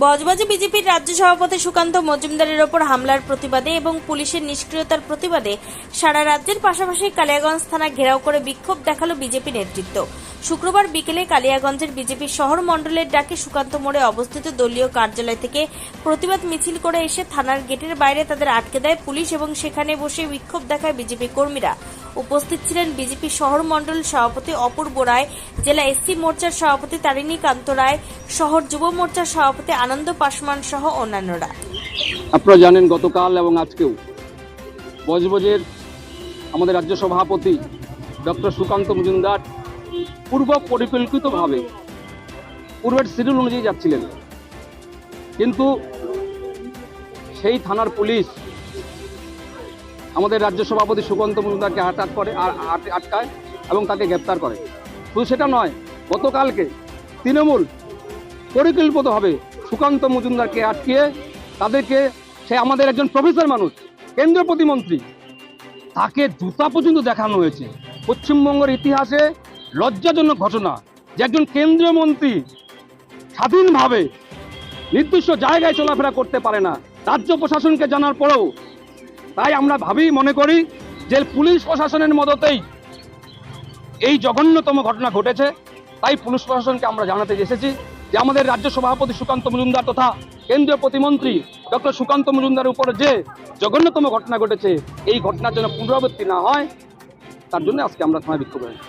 বজবজে বিজেপির রাজ্য সভাপতি সুকান্ত মজুমদারের ওপর হামলার প্রতিবাদে এবং পুলিশের নিষ্ক্রিয়তার প্রতিবাদে সারা রাজ্যের পাশাপাশি কালিয়াগঞ্জ থানা ঘেরাও করে বিক্ষোভ দেখালো বিজেপি নেতৃত্ব। শুক্রবার বিকেলে কালিয়াগঞ্জের বিজেপি শহর মণ্ডলের ডাকে সুকান্ত মোড়ে অবস্থিত দলীয় কার্যালয় থেকে প্রতিবাদ মিছিল করে এসে থানার গেটের বাইরে তাদের আটকে দেয় পুলিশ এবং সেখানে বসে বিক্ষোভ দেখায় বিজেপি কর্মীরা। উপস্থিত ছিলেন বিজেপি শহর মণ্ডল সভাপতি অপূর্ব রায়, জেলা এসসি মোর্চার সভাপতি তারিণী কান্ত রায়, শহর যুব মোর্চার সভাপতি আনন্দ পাসওয়ান সহ অন্যান্যরা। আপনারা জানেন গতকাল এবং আজকেও বজবজের আমাদের রাজ্য সভাপতি ডক্টর সুকান্ত মজুমদার পূর্ব পরিকল্পিতভাবে পূর্বের শিডিউল অনুযায়ী যাচ্ছিলেন, কিন্তু সেই থানার পুলিশ আমাদের রাজ্য সভাপতি সুকান্ত মজুমদারকে আটকায় এবং তাকে গ্রেপ্তার করে। শুধু সেটা নয়, গতকালকে তৃণমূল পরিকল্পিতভাবে সুকান্ত মজুমদারকে আটকিয়ে তাদেরকে, সে আমাদের একজন প্রফেসর মানুষ, কেন্দ্রীয় প্রতিমন্ত্রী, তাকে জুতা পর্যন্ত দেখানো হয়েছে। পশ্চিমবঙ্গের ইতিহাসে লজ্জাজনক ঘটনা যে একজন কেন্দ্রীয় মন্ত্রী স্বাধীনভাবে নির্দিষ্ট জায়গায় চলাফেরা করতে পারে না, রাজ্য প্রশাসনকে জানার পরেও। তাই আমরা মনে করি যে পুলিশ প্রশাসনের মদতেই এই জঘন্যতম ঘটনা ঘটেছে। তাই পুলিশ প্রশাসনকে আমরা জানাতে এসেছি যে আমাদের রাজ্য সভাপতি সুকান্ত মজুমদার তথা কেন্দ্রীয় প্রতিমন্ত্রী ডক্টর সুকান্ত মজুমদারের উপরে যে জঘন্যতম ঘটনা ঘটেছে, এই ঘটনার জন্য পুনরাবৃত্তি না হয়, তার জন্য আজকে আমরা থানায় বিক্ষোভ করেছি।